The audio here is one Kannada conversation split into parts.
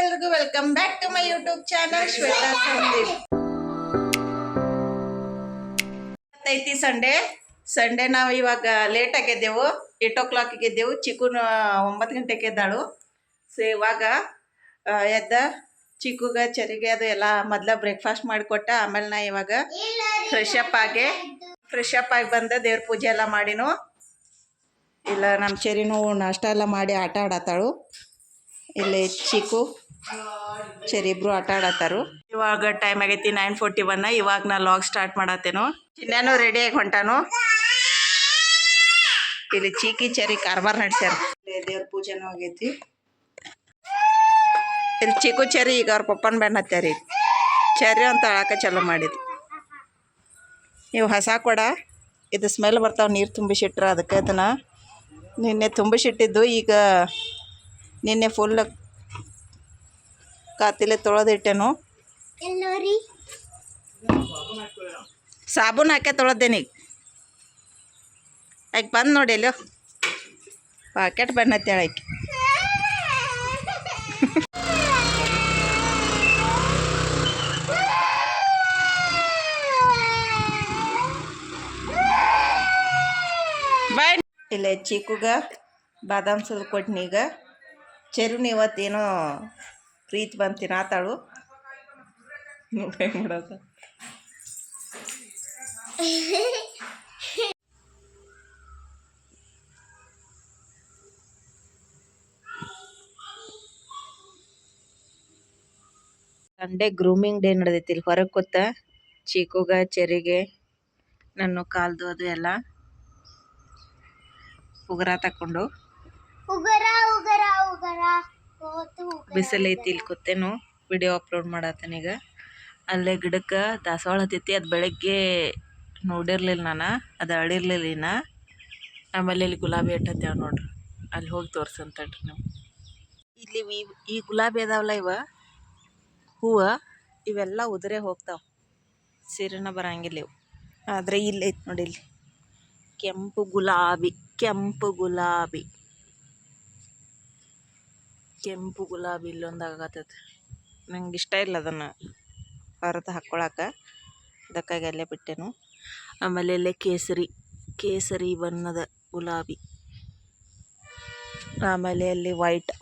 ಎಲ್ರಿಗೂ welcome back to my YouTube channel Shweta Sandeep. ಐತಿ ಸಂಡೇ ನಾವು ಇವಾಗ ಲೇಟ್ ಆಗಿದ್ದೆವು. 8 o'clock ಎದ್ದೆವು. ಚಿಕ್ಕುನ 9 ಗಂಟೆಗೆ ಎದ್ದಾಳು. ಸೊ ಇವಾಗ ಎದ್ದ ಚಿಕ್ಕುಗ ಚರಿಗೆ ಅದು ಎಲ್ಲ ಮೊದಲ ಬ್ರೇಕ್ಫಾಸ್ಟ್ ಮಾಡಿಕೊಟ್ಟ. ಆಮೇಲೆ ನಾ ಇವಾಗ ಫ್ರೆಶ್ ಅಪ್ ಆಗಿ ಬಂದ ದೇವ್ರ ಪೂಜೆ ಎಲ್ಲ ಮಾಡಿನು. ಇಲ್ಲ ನಮ್ಮ ಚೆರಿನೂ ನಾಷ್ಟ ಎಲ್ಲ ಮಾಡಿ ಆಟ ಆಡತ್ತಾಳು. ಇಲ್ಲಿ ಚಿಕ್ಕು ಚೆರಿ ಇಬ್ರು ಆಟ ಆಡತ್ತಾರು. ಇವಾಗ ಟೈಮ್ ಆಗೈತಿ 9:41. ಇವಾಗ ನಾ ಲಾಗ್ ಸ್ಟಾರ್ಟ್ ಮಾಡತ್ತೇನು. ಚಿನ್ನಾನು ರೆಡಿಯಾಗಿ ಹೊಂಟಾನು. ಇಲ್ಲಿ ಚೀಕಿ ಚೆರಿ ಕಾರ್ಬಾರ್ ನಡೆಸ್ಯಾರ. ದೇವ್ರ ಪೂಜೆನೂ ಆಗೈತಿ. ಇಲ್ಲಿ ಚಿಕ್ಕು ಚೆರಿ ಈಗ ಅವ್ರ ಪಪ್ಪನ ಬೆನ್ನ ಹತ್ಯಾರಿ. ಚೆರಿ ಅಂತ ಅಳಾಕ ಚಾಲೂ ಮಾಡಿದ್ವಿ. ಇವು ಹೊಸ ಕೊಡ, ಇದು ಸ್ಮೆಲ್ ಬರ್ತಾವೆ. ನೀರು ತುಂಬಿಸಿಟ್ರ ಅದಕ್ಕೆ ಅದನ್ನು ನಿನ್ನೆ ತುಂಬಿಸಿಟ್ಟಿದ್ದು. ಈಗ ನಿನ್ನೆ ಫುಲ್ ಕಾತಿಲೆ ತೊಳೆದಿಟ್ಟೆನು. ಸಾಬೂನು ಹಾಕಿ ತೊಳೆದೇನೀಗ. ಆಕೆ ಬಂದು ನೋಡಿ ಎಲ್ಲೋ ಪಾಕೆಟ್ ಬಣ್ಣತ್ತೇಳ ಆಕೆ. ಬಾಯ್ ಇಲ್ಲ ಚಿಕ್ಕುಗ ಬಾದಾಮ್ ಸುಲ್ ಕೊಟ್ಟಿನಿ. ಈಗ ಚೆರುನ ಇವತ್ತೇನೋ ಪ್ರೀತಿ ಬಂದು ತಿನ್ನಾತಾಳು. ಮಾಡೋದು ಸಂಡೇ ಗ್ರೂಮಿಂಗ್ ಡೇ ನಡೆದೈತಿ. ಇಲ್ಲಿ ಹೊರಗೆ ಕೂತ ಚೀಕುಗ ಚೆರಿಗೆ ನನ್ನ ಕಾಲ್ದು ಅದು ಎಲ್ಲ ಉಗುರ ತಕೊಂಡು ಬಿಸಿಲೈತಿ. ಇಲ್ಲಿ ಕೂತೇನು ವಿಡಿಯೋ ಅಪ್ಲೋಡ್ ಮಾಡತ್ತೇನೀಗ. ಅಲ್ಲೇ ಗಿಡಕ್ಕೆ ದಾಸವಾಳ ಹತ್ತೈತಿ. ಅದು ಬೆಳಗ್ಗೆ ನೋಡಿರ್ಲಿಲ್ಲ ನಾನು, ಅದು ಅಳಿರ್ಲಿಲ್ಲ ಇನ್ನು. ಆಮೇಲೆ ಇಲ್ಲಿ ಗುಲಾಬಿ ಇಟ್ಟತ್ತೇವೆ ನೋಡ್ರಿ, ಅಲ್ಲಿ ಹೋಗಿ ತೋರ್ಸಂತಡ್ರಿ ನೀವು. ಇಲ್ಲಿ ಈ ಗುಲಾಬಿ ಅದಾವಲ್ಲ ಇವ ಹೂವು, ಇವೆಲ್ಲ ಉದುರೇ ಹೋಗ್ತಾವೆ, ಸೀರೆನ ಬರಂಗಿಲ್ಲ ಇವು. ಆದರೆ ಇಲ್ಲಿ ಐತೆ ನೋಡಿ, ಇಲ್ಲಿ ಕೆಂಪು ಗುಲಾಬಿ ಇಲ್ಲೊಂದು ಆಗತ್ತೈತೆ. ನಂಗೆ ಇಷ್ಟ ಇಲ್ಲ ಅದನ್ನು ಹೊರತು ಹಾಕ್ಕೊಳಕ್ಕೆ, ಅದಕ್ಕಾಗಿ ಅಲ್ಲೇ ಬಿಟ್ಟೆನು. ಆಮೇಲೆ ಇಲ್ಲೇ ಕೇಸರಿ ಬಣ್ಣದ ಗುಲಾಬಿ. ಆಮೇಲೆ ಅಲ್ಲಿ ವೈಟ್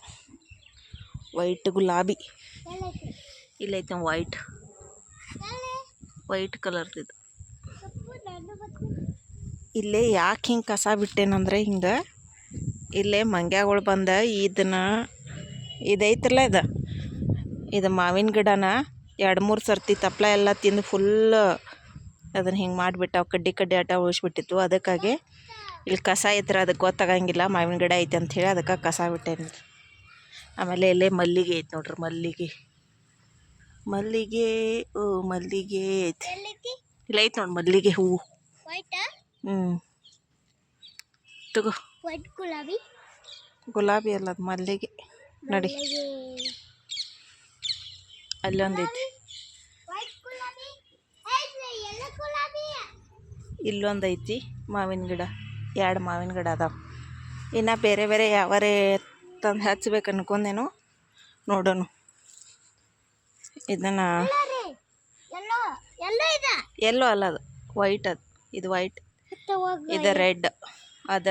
ಗುಲಾಬಿ ಇಲ್ಲೈತೆ. ವೈಟ್ ಕಲರ್ದಿದ್ದು. ಇಲ್ಲೇ ಯಾಕೆ ಹಿಂಗೆ ಕಸ ಬಿಟ್ಟೇನಂದ್ರೆ, ಹಿಂಗೆ ಇಲ್ಲೇ ಮಂಗ್ಯಾಗಳು ಬಂದ ಇದೈತ್ರಲ್ಲ ಇದು ಮಾವಿನ ಗಿಡನ 2-3 ಸರ್ತಿ ತಪ್ಪಲ ಎಲ್ಲ ತಿಂದು ಫುಲ್ ಅದನ್ನು ಹಿಂಗೆ ಮಾಡಿಬಿಟ್ಟು ಕಡ್ಡಿ ಆಟ ಉಳಿಸ್ಬಿಟ್ಟಿತ್ತು. ಅದಕ್ಕಾಗಿ ಇಲ್ಲಿ ಕಸ ಐತ್ರ, ಅದಕ್ಕೆ ಗೊತ್ತಾಗಂಗಿಲ್ಲ ಮಾವಿನ ಗಿಡ ಐತೆ ಅಂಥೇಳಿ ಅದಕ್ಕೆ ಕಸ ಬಿಟ್ಟೇನಿ. ಆಮೇಲೆ ಇಲ್ಲೇ ಮಲ್ಲಿಗೆ ಐತೆ ನೋಡ್ರಿ, ಮಲ್ಲಿಗೆ ಐತಿ. ಇಲ್ಲ ಐತೆ ನೋಡಿ ಮಲ್ಲಿಗೆ ಹೂವು. ತಗೋ. ಗುಲಾಬಿ ಅಲ್ಲ, ಅದು ಮಲ್ಲಿಗೆ. ನೋಡಿ ಅಲ್ಲೊಂದೈತಿ, ಇಲ್ಲೊಂದೈತಿ ಮಾವಿನ ಗಿಡ. 2 ಮಾವಿನ ಗಿಡ ಅದಾವ. ಇನ್ನು ಬೇರೆ ಯಾವರೇ ತಂದು ಹಚ್ಬೇಕು ಅನ್ಕೊಂಡೇನು, ನೋಡೋಣ. ಇದನ್ನು ಎಲ್ಲೋ ಅಲ್ಲ, ಅದು ವೈಟ್. ಇದು ವೈಟ್, ಇದು ರೆಡ್, ಅದ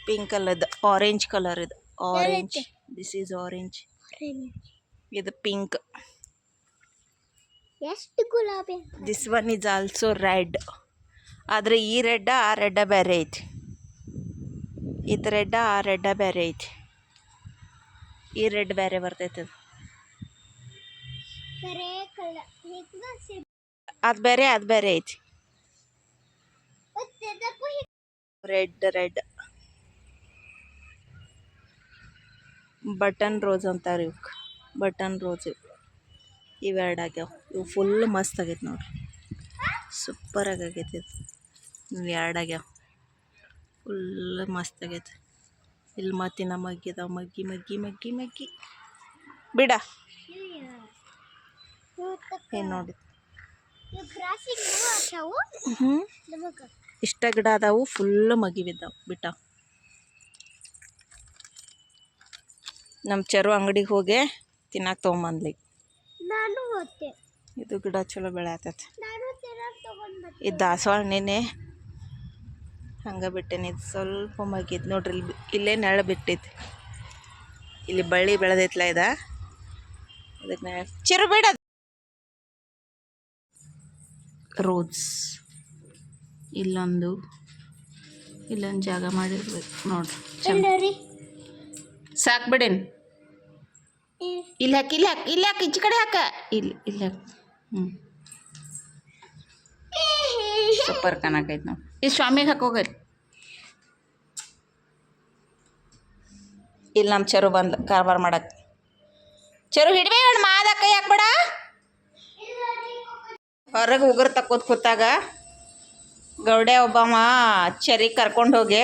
ಪಿಂಕ್ ಅಲ್ಲದ ಆರೆಂಜ್ ಕಲರ್. ಇದು ಆರೆಂಜ್, ದಿಸ್ ಈಸ್ ಆರೆಂಜ್. ಇದು pink. This one is also red. ಆದರೆ ಈ ರೆಡ್ಡ ಆ ರೆಡ್ಡ ಬೇರೆ ಐತಿ. ಇದು ರೆಡ್ಡ ಆ ರೆಡ್ಡ ಬೇರೆ ಐತಿ. ಈ ರೆಡ್ ಬೇರೆ ಬರ್ತೈತೆ. ಅದು ಬೇರೆ ಐತಿ. ರೆಡ್ ಬಟನ್ ರೋಸ್ ಅಂತಾರೆ ಇವಕ್ಕೆ. ಬಟನ್ ರೋಸ್ ಇವು 2 ಆಗ್ಯಾವ. ಇವು ಫುಲ್ ಮಸ್ತ್ ಆಗೈತೆ ನೋಡ್ರಿ, ಸೂಪರಾಗಿ ಆಗೈತೆ. ಇದು 2 ಆಗ್ಯಾವ, ಫುಲ್ ಮಸ್ತ್ ಆಗೈತೆ. ಇಲ್ಲಿ ಮತ್ತಿನ ಮಗ್ಗಿದಾವ, ಮಗ್ಗಿ ಬಿಡ. ಏನು ನೋಡಿ, ಇಷ್ಟ ಗಿಡ ಅದಾವು, ಫುಲ್ ಮಗಿ ಬಿದ್ದಾವ ಬಿಟ್ಟಾವ. ನಮ್ಮ ಚರು ಅಂಗಡಿಗೆ ಹೋಗಿ ತಿನ್ನಕ್ಕೆ ತೊಗೊಂಬಂದ್ಲಿ. ನಾನು ಹೋಗ್ತೆ. ಇದು ಗಿಡ ಚಲೋ ಬೆಳೆ ಆತೈತಿ. ನಾನು ತಿನ್ನಕ್ಕೆ ತೊಗೊಂಡ್ಬರ್ತೀನಿ. ಇದು ದಾಸವಾಳ ನೆನೆ ಹಂಗೆ ಬಿಟ್ಟೇನಿ. ಇದು ಸ್ವಲ್ಪ ಮಗಿದ್ ನೋಡ್ರಿ, ಇಲ್ಲೇ ನೆರಳು ಬಿಟ್ಟೈತಿ. ಇಲ್ಲಿ ಬಳ್ಳಿ ಬೆಳೆದೈತ್ಲ ಇದಕ್ಕೆ ನೆರಳು ಚಿರು ಬಿಡ. ರೋಸ್ ಇಲ್ಲೊಂದು ಜಾಗ ಮಾಡಿರ್ಬೇಕು ನೋಡ್ರಿ. ಸಾಕು ಬಿಡೇನು. ಇಲ್ಲಿ ಹಾಕಿ ಈಚೆ ಕಡೆ ಹಾಕ. ಇಲ್ಲಿ ಹಾಕ. ಸೂಪರ್ ಕಾಣಕೈತೆ ನಾವು. ಈ ಸ್ವಾಮಿಗೆ ಹಾಕೋಗರಿ. ಇಲ್ಲಿ ನಮ್ಮ ಚರು ಬಂದು ಕಾರ್ಬಾರ್ ಮಾಡಕ್ಕೆ. ಚರು ಹಿಡ್ಬೇಡ ಮಾದ ಕೈ ಹಾಕ್ಬೇಡ. ಹೊರಗೆ ಉಗುರು ತಕ್ಕೋತ್ ಕೂತಾಗ ಗೌಡೆ ಒಬ್ಬಮ್ಮ ಚರಿಗೆ ಕರ್ಕೊಂಡು ಹೋಗಿ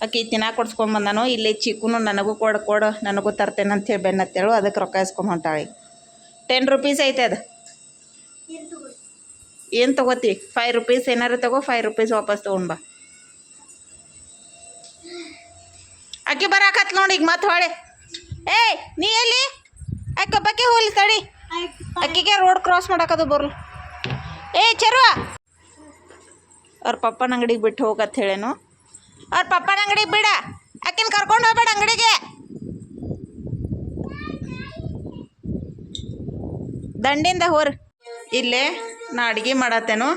ಆಕಿ ತಿನ್ನಾಕ ಕೊಡ್ಸ್ಕೊಂಡು ಬಂದಾನು. ಇಲ್ಲಿ ಚಿಕ್ಕನು ನನಗೂ ಕೊಡು ನನಗೂ ತರ್ತೇನೆ ಅಂತೇಳಿ ಬೆನ್ನತ್ತೇಳು. ಅದಕ್ಕೆ ರೊಕ್ಕ ಇಸ್ಕೊಂಡು ಹೊಂಟಾಳಿ. 10 ರೂಪೀಸ್ ಐತೆ ಅದು. ಏನು ತೊಗೋತಿ? 5 ರೂಪೀಸ್ ಏನಾರು ತಗೋ, 5 ರೂಪೀಸ್ ವಾಪಸ್ ತೊಗೊಂಡು ಬಾ. ಅಕ್ಕಿ ಬರಾಕತ್ ನೋಡಿ ಈಗ ಮತ್ತೆ ಹೊಳೆ. ಏಯ್ ನೀ ಎಲ್ಲಿ? ಅಕ್ಕಿ ಒಬ್ಬಕ್ಕೆ ಹೋಗ್ಲಿ ತಡಿ. ಅಕ್ಕಿಗೆ ರೋಡ್ ಕ್ರಾಸ್ ಮಾಡಾಕದು ಬರ್ಲು. ಏಯ್ ಚರು ಅವ್ರ ಪಪ್ಪನ ಅಂಗಡಿಗೆ ಬಿಟ್ಟು ಹೋಗತ್ ಹೇಳೇನು. ಅವ್ರ ಪಪ್ಪನ ಅಂಗಡಿಗೆ ಬಿಡ. ಅಕ್ಕಿನ ಕರ್ಕೊಂಡು ಹೋಗ್ಬೇಡ ಅಂಗಡಿಗೆ. ದಂಡಿಂದ ಹೋರ್. ಇಲ್ಲೇ ನಾ ಅಡುಗೆ ಮಾಡತ್ತೇನು.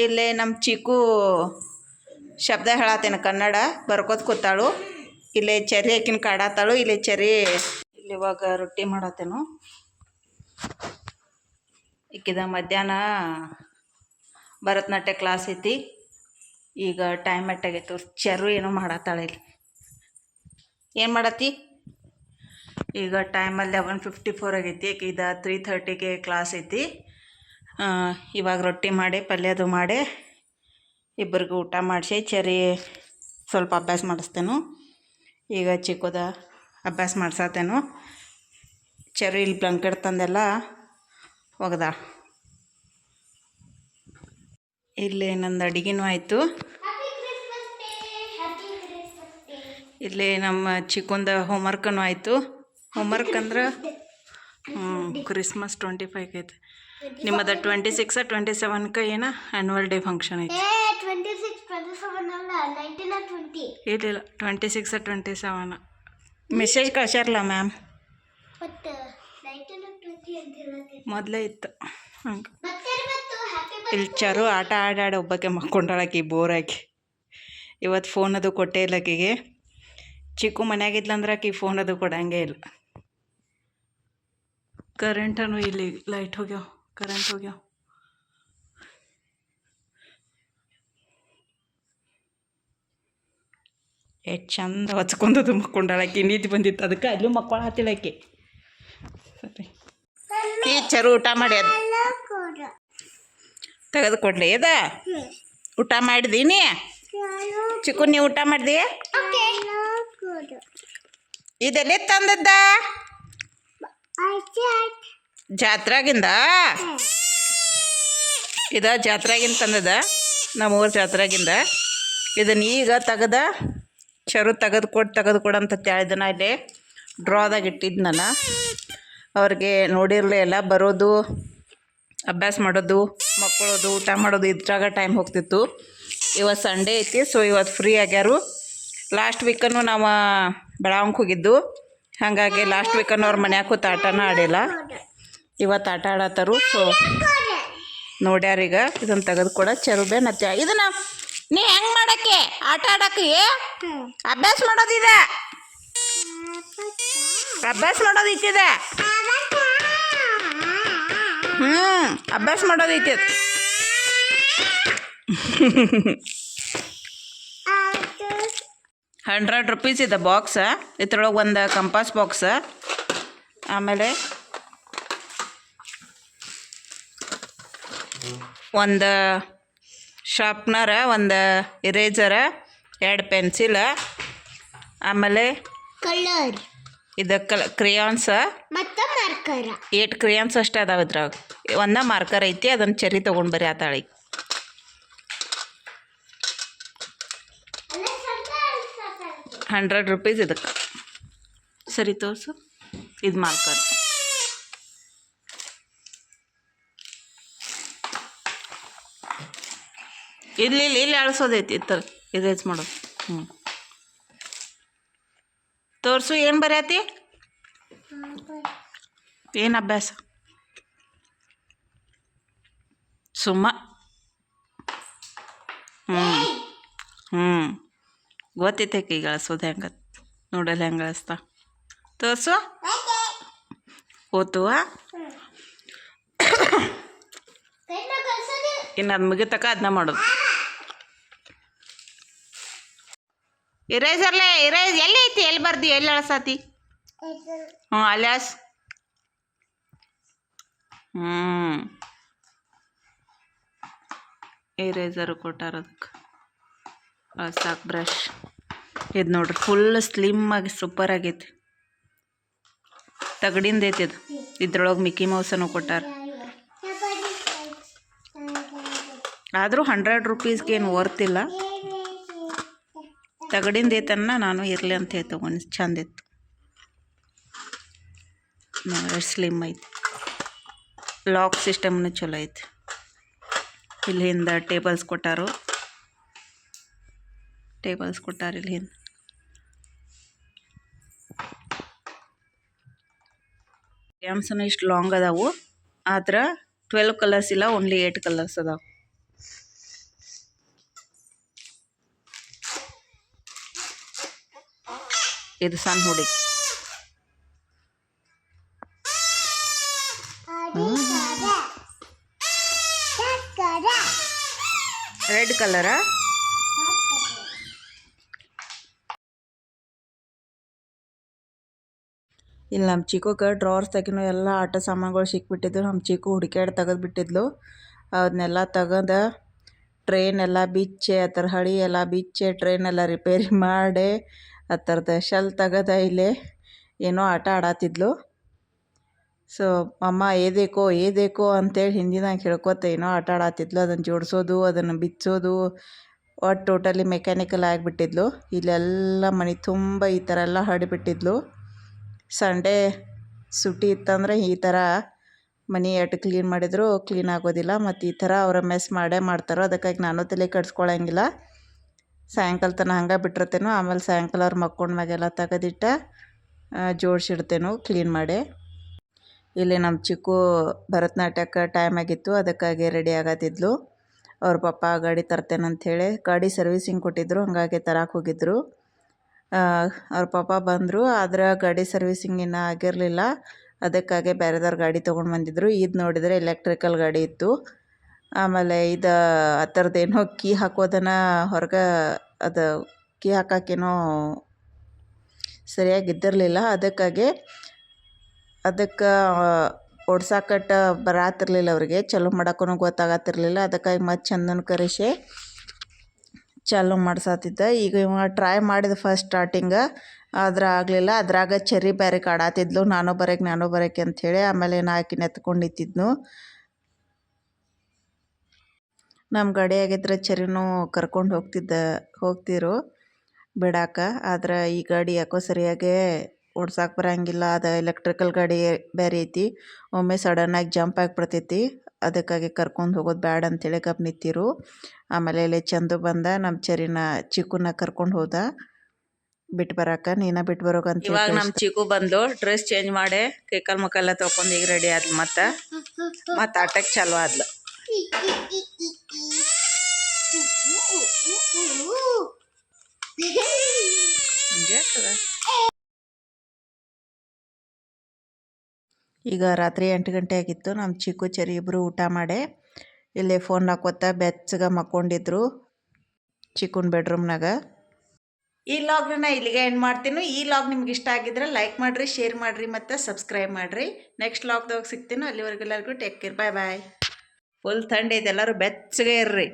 ಇಲ್ಲೇ ನಮ್ಮ ಚಿಕ್ಕು ಶಬ್ದ ಹೇಳತ್ತೇನು ಕನ್ನಡ ಬರ್ಕೋತ ಕೂತಾಳು. ಇಲ್ಲೇ ಚರಿ ಆಕಿನ ಕಾಡತ್ತಾಳು. ಇಲ್ಲಿ ಇವಾಗ ರೊಟ್ಟಿ ಮಾಡತ್ತೇನು. ಈಕಿದ ಮಧ್ಯಾಹ್ನ ಭರತನಾಟ್ಯ ಕ್ಲಾಸ್ ಐತಿ. ಈಗ ಟೈಮ್ ಎಟ್ಟಾಗೈತು. ಚರು ಏನೋ ಮಾಡತ್ತಾಳೆ. ಇಲ್ಲಿ ಏನು ಮಾಡತ್ತಿ? ಈಗ ಟೈಮಲ್ಲಿ 11:54 ಆಗೈತಿ. ಈಗ 3:30ಗೆ ಕ್ಲಾಸ್ ಐತಿ. ಇವಾಗ ರೊಟ್ಟಿ ಮಾಡಿ ಪಲ್ಯದು ಮಾಡಿ ಇಬ್ಬರಿಗೂ ಊಟ ಮಾಡಿಸಿ ಚರಿ ಸ್ವಲ್ಪ ಅಭ್ಯಾಸ ಮಾಡಿಸ್ತೇನು. ಈಗ ಚಿಕ್ಕದ ಅಭ್ಯಾಸ ಮಾಡ್ಸತ್ತೇನು. ಚರಿ ಇಲ್ಲಿ ಬ್ಲಾಂಕೆಟ್ ತಂದೆಲ್ಲ ಒಗ್ದ. ಇಲ್ಲಿ ನಂದು ಅಡುಗೆನೂ ಆಯಿತು. ಇಲ್ಲಿ ನಮ್ಮ ಚಿಕ್ಕಂದ ಹೋಮ್ವರ್ಕೂ ಆಯಿತು. ಹೋಮ್ವರ್ಕ್ ಅಂದ್ರೆ ಕ್ರಿಸ್ಮಸ್ 25 ಐತೆ. ನಿಮ್ಮದು 26 27 ಏನೋ ಆ್ಯನ್ಯುವಲ್ ಡೇ ಫಂಕ್ಷನ್ ಐತಿ. ಇಲ್ಲ 26 27 ಮೆಸೇಜ್ ಕಳ್ಸ್ಯಾರಲ್ಲ ಮ್ಯಾಮ್. ಮೊದಲೇ ಇತ್ತು ಹಂಗೆ. ಇಲ್ಲಿ ಚರು ಆಟ ಆಡಾಡಿ ಒಬ್ಬಕ್ಕೆ ಮಕ್ಕೊಂಡಾಳಕಿ ಬೋರಾಕಿ. ಇವತ್ತು ಫೋನ್ ಅದು ಕೊಟ್ಟೇ ಇಲ್ಲ ಆಕಿಗೆ. ಚಿಕ್ಕು ಮನ್ಯಾಗಿದ್ಲಂದ್ರೆ ಆಕಿ ಫೋನ್ ಅದು ಕೊಡಂಗೇ ಇಲ್ಲ. ಕರೆಂಟನು ಇಲ್ಲಿ ಲೈಟ್ ಹೋಗ್ಯಾವ. ಕರೆಂಟ್ ಹೋಗ್ಯಾವ. ಎಷ್ಟು ಚಂದ ಹೊಚ್ಕೊಂಡದು ಮಕ್ಕೊಂಡಾಳಕಿ. ನಿದ್ದೆ ಬಂದಿತ್ತು ಅದಕ್ಕೆ ಅಲ್ಲೂ ಮಕ್ಕೊಳತ್ತಿಳಕಿ. ಸರಿ ಈ ಚರು ಊಟ ಮಾಡಿ ಅದು ತೆಗೆದುಕೊಡ್ಲಿ. ಅದ ಊಟ ಮಾಡಿದೀನಿ. ಚಿಕ್ಕು ನೀವು ಊಟ ಮಾಡಿದಿ? ಇದೆಲ್ಲಿ ತಂದದ್ದ? ಜಾತ್ರಾಗಿಂದ. ಇದ ಜಾತ್ರಾಗಿಂದ ತಂದದ, ನಮ್ಮೂರ ಜಾತ್ರಾಗಿಂದ. ಇದನ್ನ ಈಗ ತೆಗೆದ ಚರು ತೆಗೆದು ಕೊಡು ಅಂತ ಹೇಳಿದನ. ಇಲ್ಲಿ ಡ್ರಾದಾಗ ಇಟ್ಟಿದ್ದು ನಾನು. ಅವ್ರಿಗೆ ನೋಡಿರಲೇ ಎಲ್ಲ ಬರೋದು, ಅಭ್ಯಾಸ ಮಾಡೋದು, ಮಕ್ಕಳೋದು, ಊಟ ಮಾಡೋದು ಇದ್ರಾಗ ಟೈಮ್ ಹೋಗ್ತಿತ್ತು. ಇವತ್ತು ಸಂಡೇ ಐತಿ, ಸೊ ಇವತ್ತು ಫ್ರೀ ಆಗ್ಯಾರು. ಲಾಸ್ಟ್ ವೀಕನ್ನು ನಾವು ಬೆಳವಂಗೆ ಹೋಗಿದ್ದು. ಹಾಗಾಗಿ ಲಾಸ್ಟ್ ವೀಕನ್ನು ಅವ್ರ ಮನ್ಯಾಗ ಕೂತು ಆಟನ ಆಡಿಲ್ಲ. ಇವತ್ತು ಆಟ ಆಡತ್ತಾರು. ಸೊ ನೋಡ್ಯಾರೀಗ ಇದನ್ನು ತೆಗೆದುಕೊಡ ಚರುಬೆ ನತ್ಯ. ಇದನ್ನು ನೀ ಹೆಂಗೆ ಮಾಡೋಕ್ಕೆ ಆಟ ಆಡೋಕ್ಕೆ ಅಭ್ಯಾಸ ಮಾಡೋದಿದೆ. ಅಭ್ಯಾಸ ಮಾಡೋದು ಇತ್ತಿದೆ. ಅಭ್ಯಾಸ ಮಾಡೋದೈತಿ. 100 ರೂಪೀಸ್ ಇದೆ ಬಾಕ್ಸ. ಇದ್ರೊಳಗೆ ಒಂದು ಕಂಪಾಸ್ ಬಾಕ್ಸ, ಆಮೇಲೆ ಒಂದು ಶಾರ್ಪ್ನರ, ಒಂದು ಇರೇಜರ, 2 ಪೆನ್ಸಿಲ, ಆಮೇಲೆ ಕಲರ್ ಇದು ಕ್ರೇಯಾನ್ಸ ಮತ್ತು ಮಾರ್ಕರ್. 8 ಕ್ರೇಯಾನ್ಸ್ ಅಷ್ಟೇ ಅದಾವೆ ಇದ್ರಾಗ. ಒಂದು ಮಾರ್ಕರ್ ಐತಿ, ಅದನ್ನು ಚರಿ ತೊಗೊಂಡು ಬರ್ರಿ ಆತಾಳಿ. 100 ರೂಪೀಸ್ ಇದಕ್ಕೆ. ಸರಿ ತೋರಿಸು, ಇದು ಮಾರ್ಕರ್. ಇಲ್ಲಿ ಅಳಿಸೋದೈತಿ ಇತ್ತು, ಇರೇಜ್ ಮಾಡೋದು. ತೋರಿಸು, ಏನು ಬರೆಯತಿ, ಏನು ಅಭ್ಯಾಸ? ಸುಮ್ಮ ಗೊತ್ತೈತೆ ಈಗ ಅಳಿಸೋದು ಹೆಂಗೆ ನೋಡಲ್ಲ, ಹೆಂಗೆ ಅಳಿಸ್ತಾ. ತೋರಿಸು, ಹೋತುವ. ಇನ್ನು ಅದು ಮುಗಿತಕ್ಕ ಅದನ್ನ ಮಾಡೋದು. ಇರೇಜರ್ಲೆ ಇರೇಜ್ ಎಲ್ಲಿ ಐತಿ, ಎಲ್ಲಿ ಬರ್ದಿ, ಎಲ್ಲಿ ಅಳಸಾತಿ? ಅಲ್ಯಾಸ್. ಇರೇಜರು ಕೊಟ್ಟಾರ ಅದಕ್ಕೆ ಅಳ್ಸಾಕ ಬ್ರಷ್. ಇದು ನೋಡ್ರಿ ಫುಲ್ ಸ್ಲಿಮ್ ಆಗಿ ಸೂಪರ್ ಆಗೈತಿ. ತಗಡಿಂದ ಐತಿ ಇದು. ಇದ್ರೊಳಗೆ ಮಿಕ್ಕಿ ಮೌಸನ್ನು ಕೊಟ್ಟಾರ. ಆದರೂ 100 ರೂಪೀಸ್ಗೆ ಏನು ವರ್ತಿಲ್ಲ. ತಗಡಿಂದ ಐತನ್ನ ನಾನು ಇರಲಿ ಅಂತ ಹೇಳಿ ತೊಗೊಂಡು, ಚಂದ ಇತ್ತು ನೋಡಿ, ಸ್ಲಿಮ್ ಐತಿ. ಲಾಕ್ ಸಿಸ್ಟಮ್ನು ಚಲೋ ಐತಿ. ಇಲ್ಲಿ ಹಿಂದೆ ಟೇಬಲ್ಸ್ ಕೊಟ್ಟಾರು, ಇಲ್ಲಿ ಹಿಂದೆ. ಡ್ಯಾಮ್ಸನ್ನು ಇಷ್ಟು ಲಾಂಗ್ ಅದಾವು, ಆದ್ರೆ 12 ಕಲರ್ಸ್ ಇಲ್ಲ, ಓನ್ಲಿ 8 ಕಲರ್ಸ್ ಅದಾವೆ. ಇದು ಸಣ್ಣ ಹುಡುಗಿ. ರೆಡ್ ಕಲರಾ? ಇಲ್ಲಿ ನಮ್ಮ ಚಿಕ್ಕಗೆ ಡ್ರಾವರ್ಸ್ದಾಗಿನೂ ಎಲ್ಲ ಆಟ ಸಾಮಾನುಗಳು ಸಿಕ್ಬಿಟ್ಟಿದ್ವು. ನಮ್ಮ ಚಿಕ್ಕು ಹುಡುಕ್ಯಾಡಿ ತೆಗೆದುಬಿಟ್ಟಿದ್ಲು. ಅದನ್ನೆಲ್ಲ ತೆಗೆದು ಟ್ರೈನೆಲ್ಲ ಬಿಚ್ಚಿ, ಆ ಥರ ಹಳಿ ಎಲ್ಲ ಬಿಚ್ಚಿ ಟ್ರೈನೆಲ್ಲ ರಿಪೇರಿ ಮಾಡಿ, ಆ ಥರದ ಶೆಲ್ ತೆಗೆದ ಇಲ್ಲೇ ಏನೋ ಆಟ ಆಡತ್ತಿದ್ಲು. ಸೊ ಅಮ್ಮ ಏದೇಕೋ ಅಂತೇಳಿ ಹಿಂದಿನಾಗ ಹೇಳ್ಕೊತ ಏನೋ ಆಟ ಆಡತ್ತಿದ್ಲು. ಅದನ್ನು ಜೋಡಿಸೋದು, ಅದನ್ನು ಬಿಚ್ಚೋದು, ಒಟ್ಟು ಟೋಟಲಿ ಮೆಕ್ಯಾನಿಕಲ್ ಆಗಿಬಿಟ್ಟಿದ್ಲು. ಇಲ್ಲೆಲ್ಲ ಮನೆ ತುಂಬ ಈ ಥರ ಎಲ್ಲ ಹರಡಿಬಿಟ್ಟಿದ್ಲು. ಸಂಡೇ ಸುಟಿ ಇತ್ತಂದ್ರೆ ಈ ಥರ ಮನೆ ಎಷ್ಟು ಕ್ಲೀನ್ ಮಾಡಿದರೂ ಕ್ಲೀನ್ ಆಗೋದಿಲ್ಲ. ಮತ್ತು ಈ ಥರ ಅವರ ಮೆಸ್ ಮಾಡೇ ಮಾಡ್ತಾರೋ, ಅದಕ್ಕಾಗಿ ನಾನು ತಲೆ ಕೆಡಿಸ್ಕೊಳಂಗಿಲ್ಲ. ಸಾಯಂಕಾಲ ತನಕ ಹಂಗೆ ಬಿಟ್ಟಿರ್ತೇನೋ, ಆಮೇಲೆ ಸಾಯಂಕಾಲ ಅವ್ರು ಮಕ್ಕೊಂಡ್ಮ್ಯಾಗೆಲ್ಲ ತೆಗೆದಿಟ್ಟು ಜೋಡಿಸಿಡ್ತೇನೋ ಕ್ಲೀನ್ ಮಾಡಿ. ಇಲ್ಲಿ ನಮ್ಮ ಚಿಕ್ಕು ಭರತನಾಟ್ಯಕ್ಕೆ ಟೈಮ್ ಆಗಿತ್ತು, ಅದಕ್ಕಾಗಿ ರೆಡಿ ಆಗತ್ತಿದ್ಲು. ಅವ್ರ ಪಪ್ಪ ಗಾಡಿ ತರ್ತೇನಂಥೇಳಿ ಗಾಡಿ ಸರ್ವಿಸಿಂಗ್ ಕೊಟ್ಟಿದ್ದರು, ಹಾಗಾಗಿ ತರಕ್ಕೆ ಹೋಗಿದ್ದರು. ಅವ್ರ ಪಾಪ ಬಂದರು, ಆದ್ರೆ ಗಾಡಿ ಸರ್ವಿಸಿಂಗ್ ಇನ್ನೂ ಆಗಿರಲಿಲ್ಲ. ಅದಕ್ಕಾಗಿ ಬೇರೆದವ್ರು ಗಾಡಿ ತೊಗೊಂಡು ಬಂದಿದ್ದರು. ಇದು ನೋಡಿದರೆ ಎಲೆಕ್ಟ್ರಿಕಲ್ ಗಾಡಿ ಇತ್ತು. ಆಮೇಲೆ ಇದು ಆ ಥರದ್ದೇನೋ ಕೀ ಹಾಕೋದನ್ನು ಹೊರಗೆ, ಅದು ಕೀ ಹಾಕೋಕ್ಕೇನೋ ಸರಿಯಾಗಿದ್ದಿರಲಿಲ್ಲ. ಅದಕ್ಕೆ ಓಡ್ಸಾಕಟ್ಟ ಬರಾತಿರ್ಲಿಲ್ಲ ಅವ್ರಿಗೆ, ಚಾಲೂ ಮಾಡೋಕ್ಕೂ ಗೊತ್ತಾಗತ್ತಿರಲಿಲ್ಲ. ಅದಕ್ಕಾಗಿ ಮತ್ತೆ ಚಂದನ್ ಕರೆಸಿ ಚಾಲೂ ಮಾಡ್ಸತ್ತಿದ್ದ. ಈಗ ಇವ ಟ್ರೈ ಮಾಡಿದ ಫಸ್ಟ್ ಸ್ಟಾರ್ಟಿಂಗ, ಆದ್ರೆ ಆಗಲಿಲ್ಲ. ಅದ್ರಾಗ ಚರಿ ಬೇರೆ ಕಾಡಾತಿದ್ಲು, ನಾನು ಬರೋಕೆ ಅಂಥೇಳಿ. ಆಮೇಲೆ ಆಕಿನ ಎತ್ಕೊಂಡು ನಿಂತಿದ್ನು. ನಮ್ಮ ಗಾಡಿ ಆಗಿದ್ರೆ ಚರಿನೂ ಕರ್ಕೊಂಡು ಹೋಗ್ತಿರು ಬಿಡಾಕ. ಆದ್ರೆ ಈ ಗಾಡಿ ಯಾಕೋ ಸರಿಯಾಗೇ ಓಡ್ಸಕ್ಕೆ ಬರೋಂಗಿಲ್ಲ. ಅದು ಎಲೆಕ್ಟ್ರಿಕಲ್ ಗಾಡಿ ಬೇರೆ ಐತಿ, ಒಮ್ಮೆ ಸಡನ್ನಾಗಿ ಜಂಪ್ ಆಗಿಬಿಡ್ತೈತಿ. ಅದಕ್ಕಾಗಿ ಕರ್ಕೊಂಡು ಹೋಗೋದು ಬ್ಯಾಡ ಅಂಥೇಳಿ ಗಪ್ ನಿಂತಿರು. ಆಮೇಲೆ ಇಲ್ಲಿ ಚಂದು ಬಂದ, ನಮ್ಮ ಚರಿನ ಚಿಕ್ಕುನ ಕರ್ಕೊಂಡು ಹೋದ ಬಿಟ್ಟು ಬರಾಕ. ನೀನ ಬಿಟ್ಟು ಬರೋಕಂತ. ಇವಾಗ ನಮ್ಮ ಚಿಕ್ಕು ಬಂದು ಡ್ರೆಸ್ ಚೇಂಜ್ ಮಾಡಿ ಕೈಕಾಲು ಮುಖ ಎಲ್ಲ ತೊಗೊಂಡು ಈಗ ರೆಡಿ ಆದ್ಲು. ಮತ್ತೆ ಆಟಕ್ಕೆ ಚಾಲು ಆದ್ಲು. ಈಗ ರಾತ್ರಿ 8 ಗಂಟೆ ಆಗಿತ್ತು. ನಮ್ಮ ಚಿಕ್ಕು ಚರಿ ಇಬ್ಬರು ಊಟ ಮಾಡಿ ಇಲ್ಲೇ ಫೋನ್ ಹಾಕೋತ ಬೆಚ್ಚಗೆ ಮಕ್ಕೊಂಡಿದ್ರು ಚಿಕ್ಕುನ ಬೆಡ್ರೂಮ್ನಾಗ. ಈ ಲಾಗ್ನ ಇಲ್ಲಿಗೆ ಎಂಡ್ ಮಾಡ್ತೀನಿ. ಈ ಲಾಗ್ ನಿಮ್ಗೆ ಇಷ್ಟ ಆಗಿದ್ರೆ ಲೈಕ್ ಮಾಡಿರಿ, ಶೇರ್ ಮಾಡಿರಿ ಮತ್ತು ಸಬ್ಸ್ಕ್ರೈಬ್ ಮಾಡಿರಿ. ನೆಕ್ಸ್ಟ್ ಲಾಗ್ದಾಗ ಸಿಗ್ತೀನಿ. ಅಲ್ಲಿವರೆಗೆಲ್ಲರಿಗೂ ಟೇಕ್ ಕೇರ್, ಬಾಯ್. ಫುಲ್ ಥಂಡಿ ಐತೆ, ಎಲ್ಲರೂ ಬೆಚ್ಚಗೆ ಇರ್ರಿ.